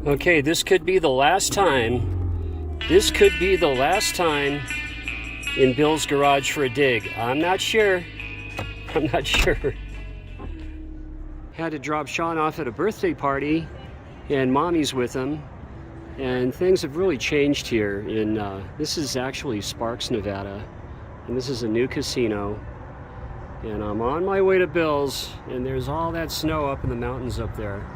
Okay, this could be the last time. This could be the last time in Bill's garage for a dig. I'm not sure. I'm not sure. Had to drop Sean off at a birthday party, and Mommy's with him. And things have really changed here. This is actually Sparks, Nevada, and this is a new casino. And I'm on my way to Bill's, and there's all that snow up in the mountains up there.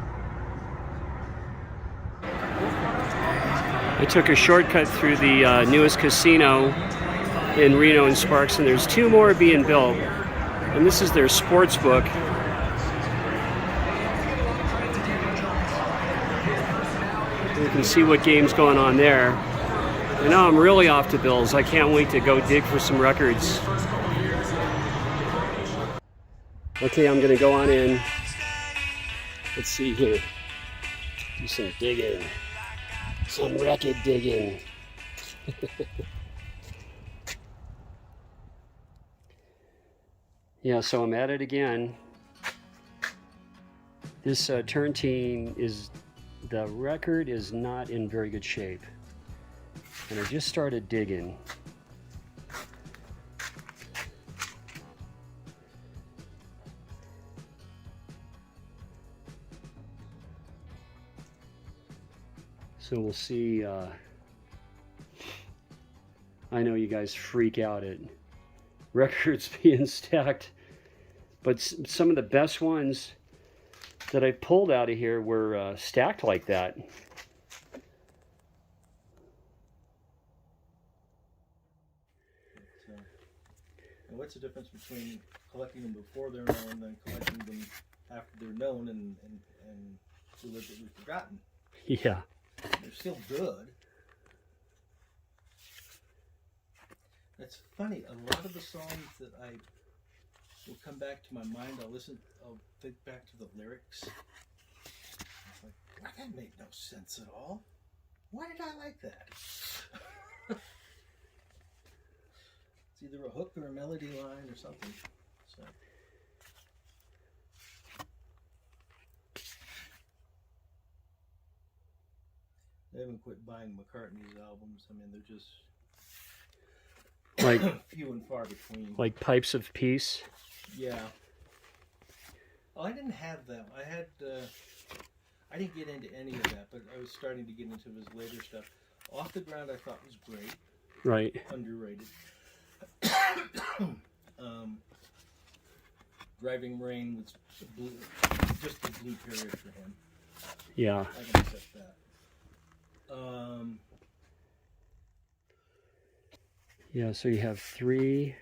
I took a shortcut through the newest casino in Reno and Sparks, and there's two more being built. And this is their sports book. You can see what game's going on there. And now I'm really off to Bill's. I can't wait to go dig for some records. Okay, I'm gonna go on in. Let's see here. Do some digging. Some record digging. Yeah, so I'm at it again. This turntine the record is not in very good shape. And I just started digging. So we'll see. I know you guys freak out at records being stacked, but some of the best ones that I pulled out of here were stacked like that. And what's the difference between collecting them before they're known and collecting them after they're known and deliberately forgotten? Yeah. They're still good. It's funny, a lot of the songs that I will come back to my mind, I'll think back to the lyrics. It's like, well, that made no sense at all. Why did I like that? It's either a hook or a melody line or something. So. I haven't quit buying McCartney's albums. I mean, they're just like few and far between. Like Pipes of Peace. Yeah. Well, I didn't have them. I didn't get into any of that, but I was starting to get into his later stuff. Off the Ground, I thought was great. Right. Underrated. Driving Rain was just a blue period for him. Yeah. I can accept that. Yeah, so you have three.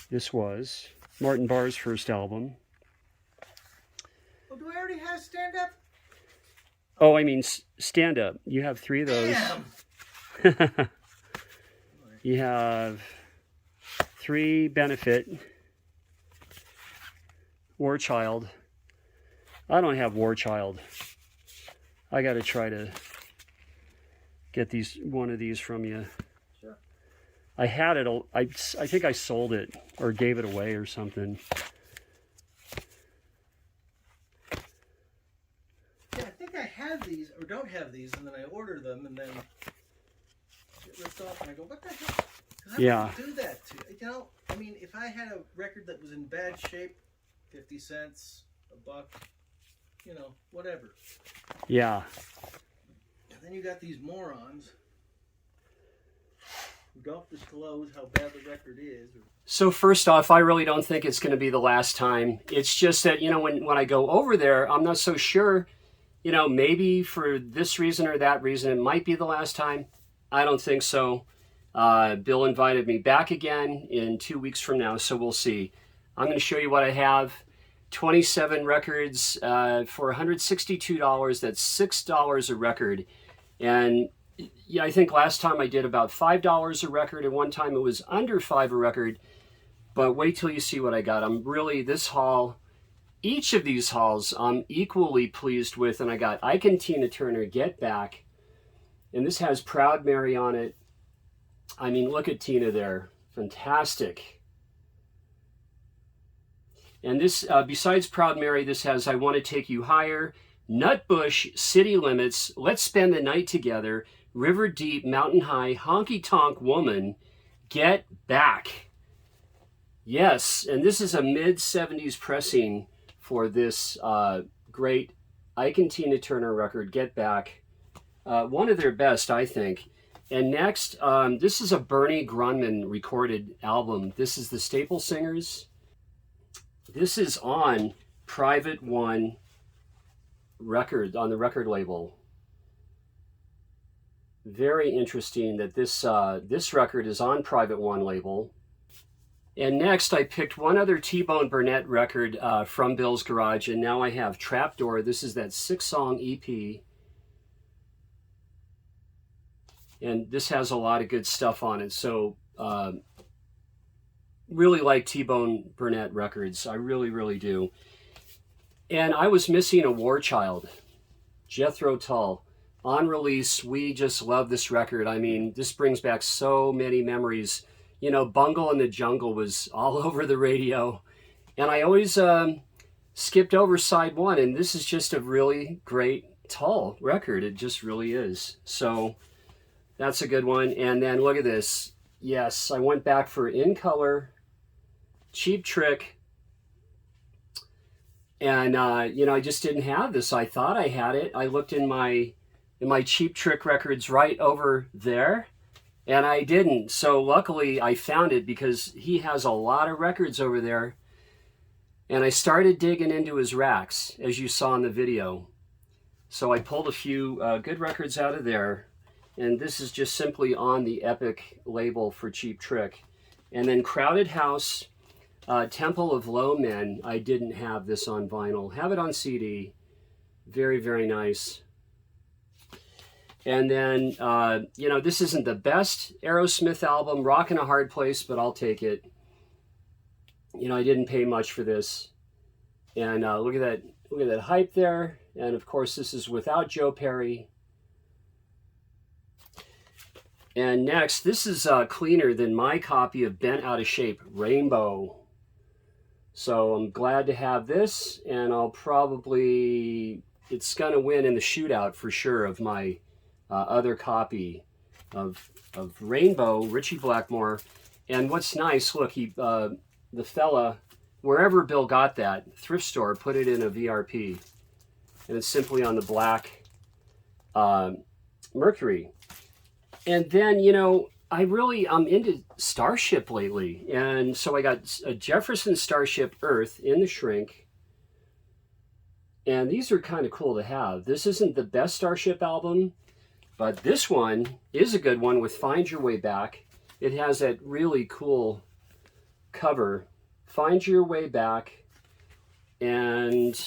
This was Martin Barr's first album. Oh, do I already have Stand Up? Oh, I mean Stand Up. You have three of those. Damn! You have three Benefit. War Child. I don't have War Child. I got to try to get one of these from you. Sure. I had it. I think I sold it or gave it away or something. Yeah, I think I have these or don't have these, and then I order them, and then get ripped off, and I go, "What the hell?" How Yeah. do I do that to you know? I mean, if I had a record that was in bad shape, 50 cents, $1, you know, whatever. Yeah. And then you got these morons who don't disclose how bad the record is. So first off, I really don't think it's going to be the last time. It's just that, when I go over there, I'm not so sure, maybe for this reason or that reason, it might be the last time. I don't think so. Bill invited me back again in 2 weeks from now, so we'll see. I'm going to show you what I have. 27 records for $162. That's $6 a record. And yeah, I think last time I did about $5 a record, and one time it was under $5 a record. But wait till you see what I got. This haul, each of these hauls, I'm equally pleased with. And I got Ike and Tina Turner, Get Back. And this has Proud Mary on it. I mean, look at Tina there. Fantastic. And this, besides Proud Mary, this has I Want to Take You Higher, Nutbush, City Limits, Let's Spend the Night Together, River Deep, Mountain High, Honky Tonk Woman, Get Back. Yes, and this is a mid-70s pressing for this great Ike and Tina Turner record, Get Back. One of their best, I think. And next, this is a Bernie Grunman recorded album. This is the Staple Singers. This is on Private One record, on the record label. Very interesting that this record is on Private One label. And next, I picked one other T-Bone Burnett record from Bill's Garage, and now I have Trapdoor. This is that 6-song EP. And this has a lot of good stuff on it. So really like T-Bone Burnett records. I really, really do. And I was missing a War Child, Jethro Tull. On release, we just love this record. I mean, this brings back so many memories. You know, Bungle in the Jungle was all over the radio. And I always skipped over side one. And this is just a really great Tull record. It just really is. So that's a good one. And then look at this. Yes, I went back for In Color, Cheap Trick. And, you know, I just didn't have this. I thought I had it. I looked in my Cheap Trick records right over there, and I didn't. So luckily I found it because he has a lot of records over there. And I started digging into his racks, as you saw in the video. So I pulled a few good records out of there. And this is just simply on the Epic label for Cheap Trick. And then Crowded House, Temple of Low Men. I didn't have this on vinyl. Have it on CD. Very, very nice. And then, you know, this isn't the best Aerosmith album, Rockin' a Hard Place, but I'll take it. You know, I didn't pay much for this. And look at that hype there. And of course, this is without Joe Perry. And next, this is cleaner than my copy of Bent Out of Shape, Rainbow. So I'm glad to have this, and I'll probably, it's going to win in the shootout for sure of my other copy of Rainbow, Richie Blackmore. And what's nice, look, the fella, wherever Bill got that, thrift store, put it in a VRP. And it's simply on the black Mercury. And then, you know, I'm into Starship lately. And so I got a Jefferson Starship Earth in the shrink. And these are kind of cool to have. This isn't the best Starship album, but this one is a good one with Find Your Way Back. It has that really cool cover, Find Your Way Back. And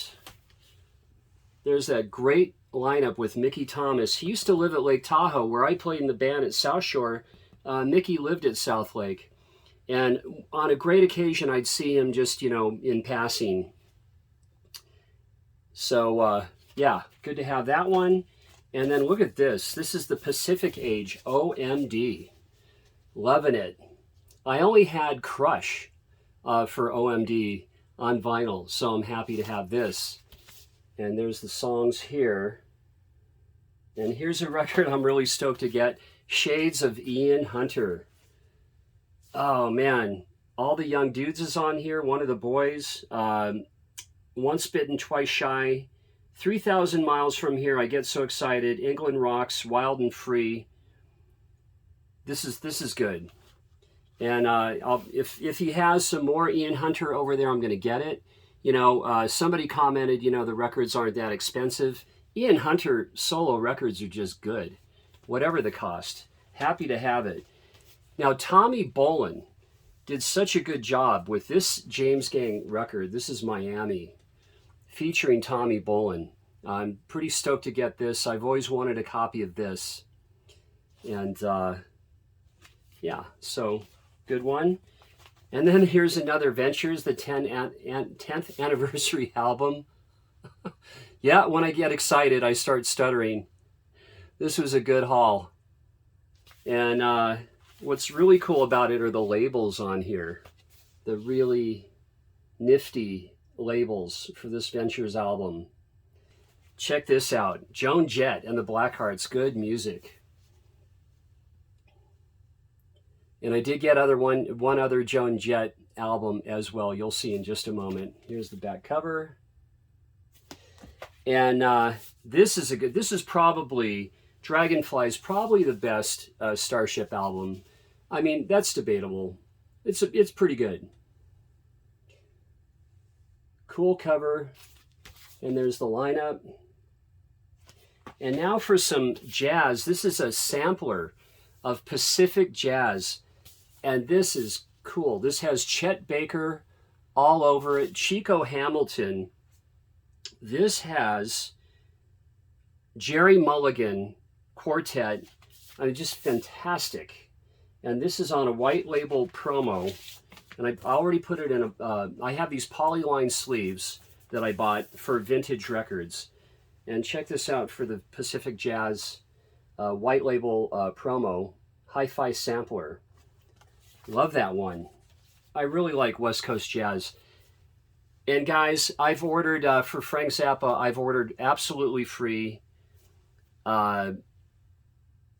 there's that great lineup with Mickey Thomas. He used to live at Lake Tahoe, where I played in the band at South Shore. Mickey lived at South Lake. And on a great occasion, I'd see him just, you know, in passing. So, yeah, good to have that one. And then look at this. This is the Pacific Age, OMD. Loving it. I only had Crush for OMD on vinyl, so I'm happy to have this. And there's the songs here. And here's a record I'm really stoked to get. Shades of Ian Hunter. Oh, man. All the Young Dudes is on here. One of the Boys. Once Bitten, Twice Shy. 3,000 Miles From Here. I Get So Excited. England Rocks. Wild and Free. This is good. And if he has some more Ian Hunter over there, I'm going to get it. You know, somebody commented, you know, the records aren't that expensive. Ian Hunter solo records are just good, whatever the cost. Happy to have it. Now, Tommy Bolin did such a good job with this James Gang record. This is Miami, featuring Tommy Bolin. I'm pretty stoked to get this. I've always wanted a copy of this. And, yeah, so good one. And then here's another Ventures, the 10th anniversary album. Yeah, when I get excited, I start stuttering. This was a good haul. And what's really cool about it are the labels on here. The really nifty labels for this Ventures album. Check this out. Joan Jett and the Blackhearts, good music. And I did get one other Joan Jett album as well. You'll see in just a moment. Here's the back cover. And this is probably, Dragonfly is probably the best Starship album. I mean, that's debatable. It's pretty good. Cool cover. And there's the lineup. And now for some jazz. This is a sampler of Pacific Jazz. And this is cool. This has Chet Baker all over it. Chico Hamilton. This has Jerry Mulligan Quartet. I mean, just fantastic. And this is on a white label promo. And I already put it in I have these polyline sleeves that I bought for Vintage Records. And check this out for the Pacific Jazz white label promo, Hi-Fi Sampler. Love that one. I really like West Coast Jazz. And guys, I've ordered, for Frank Zappa, I've ordered Absolutely Free,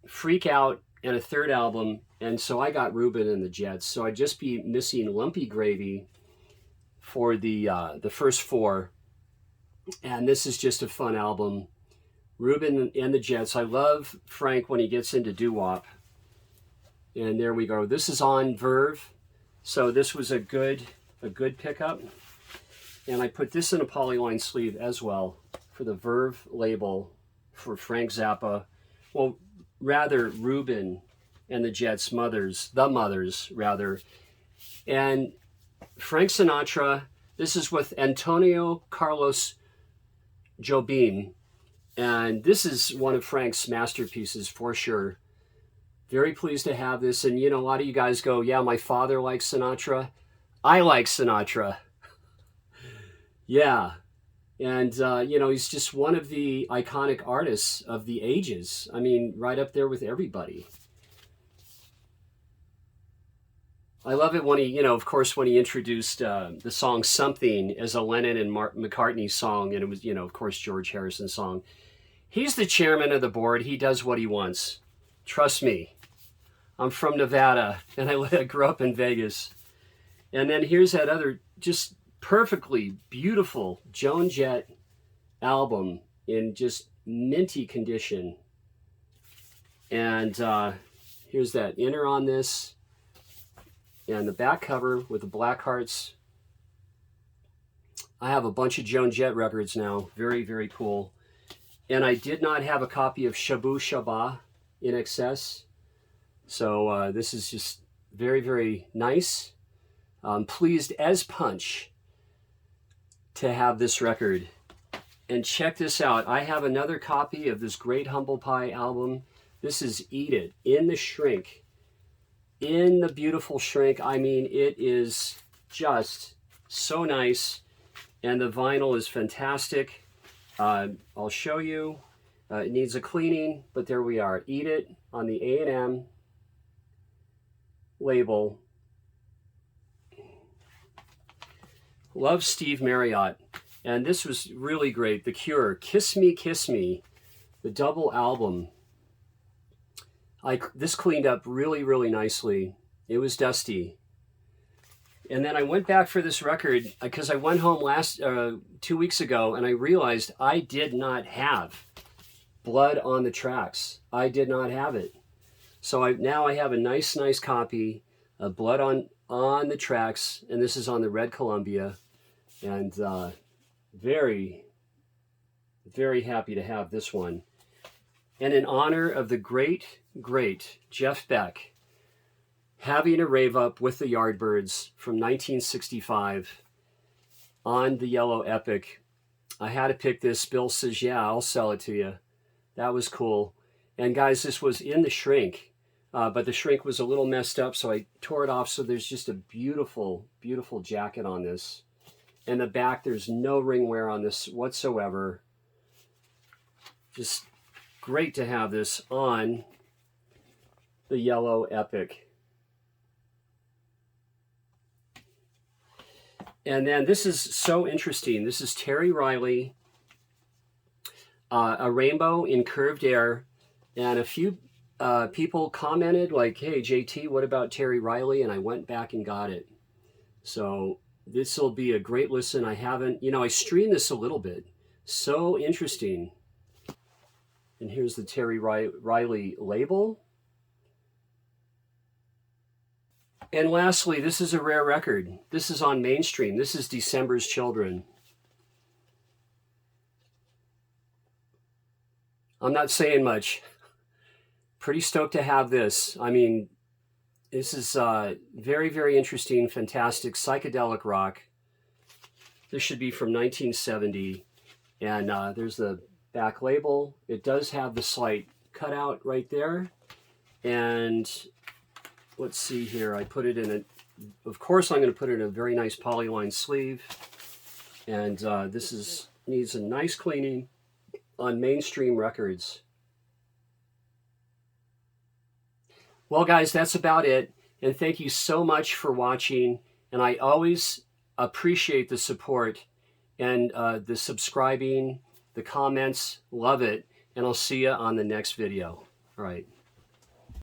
Freak Out, and a third album. And so I got Reuben and the Jets. So I'd just be missing Lumpy Gravy for the first four. And this is just a fun album. Reuben and the Jets. I love Frank when he gets into doo-wop. And there we go. This is on Verve. So this was a good pickup. And I put this in a polyline sleeve as well for the Verve label for Frank Zappa. Well, rather Reuben and the Jets' mothers, rather. And Frank Sinatra, this is with Antonio Carlos Jobim. And this is one of Frank's masterpieces for sure. Very pleased to have this. And you know, a lot of you guys go, yeah, my father likes Sinatra. I like Sinatra. Yeah. And, you know, he's just one of the iconic artists of the ages. I mean, right up there with everybody. I love it when he, you know, of course, when he introduced the song Something as a Lennon and McCartney song, and it was, you know, of course, George Harrison's song. He's the chairman of the board. He does what he wants. Trust me. I'm from Nevada, and I grew up in Vegas. And then here's that other just perfectly beautiful Joan Jett album in just minty condition. And here's that inner on this. And the back cover with the Blackhearts. I have a bunch of Joan Jett records now. Very, very cool. And I did not have a copy of Shabu Shaba in excess. So this is just very, very nice. Pleased as punch to have this record. And check this out. I have another copy of this great Humble Pie album. This is Eat It in the Shrink. In the beautiful shrink. I mean, it is just so nice. And the vinyl is fantastic. I'll show you. It needs a cleaning, but there we are. Eat It on the A&M label. Love Steve Marriott. And this was really great. The Cure, Kiss Me, Kiss Me, the double album. This cleaned up really, really nicely. It was dusty. And then I went back for this record because I went home 2 weeks ago and I realized I did not have Blood on the Tracks. I did not have it. So now I have a nice copy of Blood on the Tracks, and this is on the Red Columbia. And very, very happy to have this one. And in honor of the great Jeff Beck having a rave up with the Yardbirds from 1965 on the Yellow Epic, I had to pick this. Bill says, yeah, I'll sell it to you. That was cool. And guys, this was in the shrink, but the shrink was a little messed up, so I tore it off. So there's just a beautiful, beautiful jacket on this. In the back, there's no ring wear on this whatsoever. Just great to have this on the Yellow Epic. And then this is so interesting. This is Terry Riley. a rainbow in curved air, and a few people commented like, hey, JT, what about Terry Riley? And I went back and got it. So this will be a great listen. I haven't, I streamed this a little bit. So interesting. And here's the Terry Riley label. And lastly, this is a rare record. This is on Mainstream. This is December's Children. I'm not saying much. Pretty stoked to have this. I mean, this is very, very interesting, fantastic, psychedelic rock. This should be from 1970. And there's the back label. It does have the slight cutout right there. And let's see here. I put it in a, of course, I'm going to put it in a very nice polyline sleeve. And this needs a nice cleaning on Mainstream Records. Well, guys, that's about it. And thank you so much for watching. And I always appreciate the support and the subscribing, the comments. Love it. And I'll see you on the next video. All right.